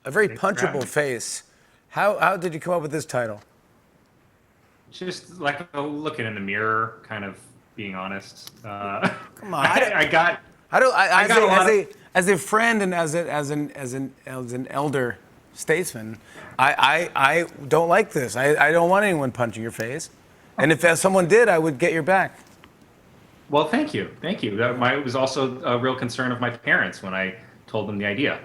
a very Thanks for having punchable me. face. How did you come up with this title? Just like looking in the mirror, kind of being honest. Come on, I don't. I got a lot of. As a friend and as an elder statesman, I don't like this. I don't want anyone punching your face. And if someone did, I would get your back. Well, thank you, thank you. It was also a real concern of my parents when I told them the idea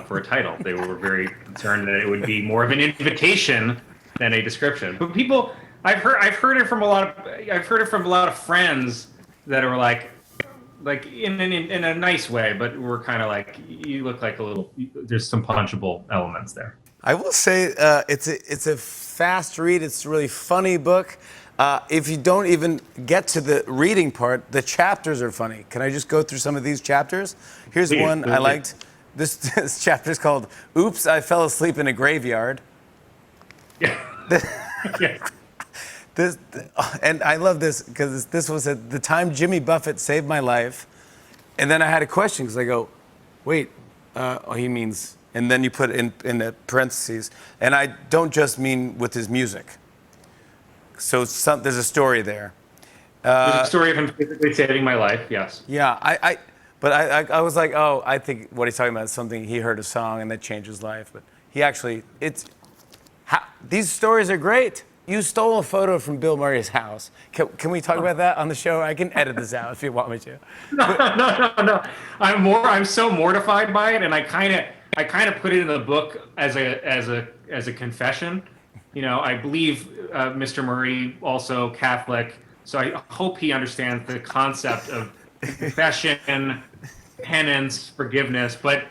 for a title. They were very concerned that it would be more of an invitation than a description. But people, I've heard it from a lot of, I've heard it from a lot of friends that are like in a nice way, but we're kind of like, you look like a little. There's some punchable elements there. I will say it's a fast read. It's a really funny book. If you don't even get to the reading part, the chapters are funny. Can I just go through some of these chapters? Here's Please, one please. I liked. This chapter is called "Oops, I Fell Asleep in a Graveyard." Yeah. Yeah. This, and I love this because this was at the time Jimmy Buffett saved my life. And then I had a question because I go, wait, he means, and then you put it in the parentheses, and I don't just mean with his music. So there's a story there. There's a story of him physically saving my life. Yes. Yeah, but I was like, oh, I think what he's talking about is something he heard a song and that changed his life. But he actually, these stories are great. You stole a photo from Bill Murray's house. Can we talk about that on the show? I can edit this out if you want me to. No. I'm so mortified by it, and I kind of put it in the book as a confession. You know, I believe Mr. Murray also Catholic, so I hope he understands the concept of confession, penance, forgiveness. But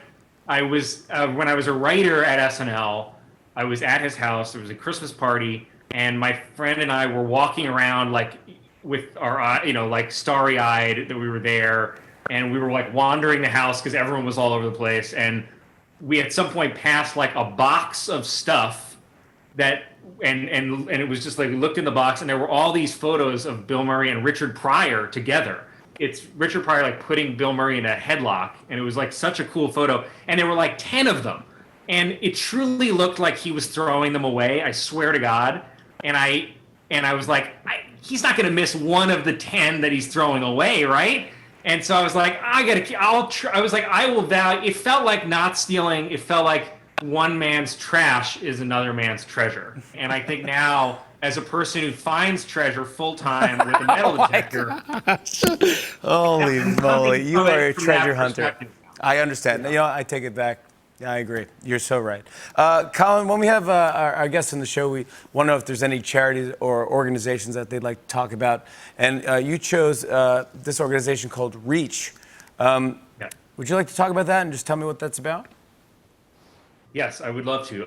I was when I was a writer at SNL, I was at his house. There was a Christmas party, and my friend and I were walking around like with our like starry-eyed that we were there, and we were like wandering the house because everyone was all over the place, and we at some point passed like a box of stuff that and it was just like we looked in the box and there were all these photos of Bill Murray and Richard Pryor together. It's Richard Pryor like putting Bill Murray in a headlock, and it was like such a cool photo, and there were like 10 of them, and it truly looked like he was throwing them away, I swear to God. And I was like, he's not going to miss one of the 10 that he's throwing away, right? And so I was like, I was like, I will value. It felt like not stealing. It felt like one man's trash is another man's treasure. And I think now, as a person who finds treasure full time with a metal detector, Holy moly, you are a treasure hunter. perspective. I understand. You know, I take it back. Yeah, I agree. You're so right. Colin, when we have our guests on the show, we want to know if there's any charities or organizations that they'd like to talk about. And you chose this organization called REACH. Yeah. Would you like to talk about that and just tell me what that's about? Yes, I would love to.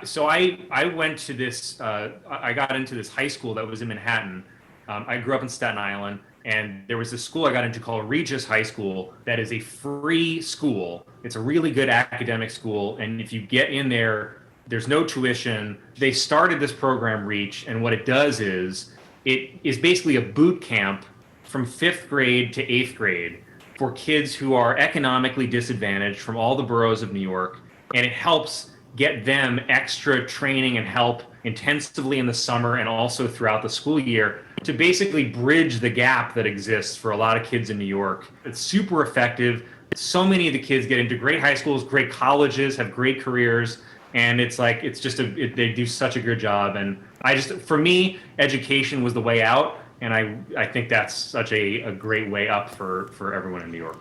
So I went to this. I got into this high school that was in Manhattan. I grew up in Staten Island, and there was this school I got into called Regis High School that is a free school. It's a really good academic school, and if you get in there, there's no tuition. They started this program, REACH, and what it does is it is basically a boot camp from 5th grade to 8th grade for kids who are economically disadvantaged from all the boroughs of New York, and it helps get them extra training and help intensively in the summer and also throughout the school year to basically bridge the gap that exists for a lot of kids in New York. It's super effective. So many of the kids get into great high schools, great colleges, have great careers, and it's like they do such a good job. And for me, education was the way out, and I think that's such a great way up for everyone in New York.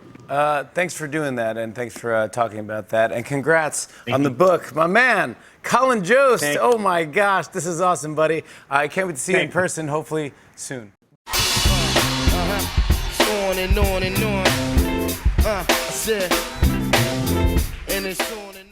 Thanks for doing that, and thanks for talking about that. And congrats on the you. book. My man, Colin Jost. Thank Oh, my gosh. This is awesome, buddy. I can't wait to see you in Thank you. person, hopefully soon. On and on and on. I said, and it's on and on.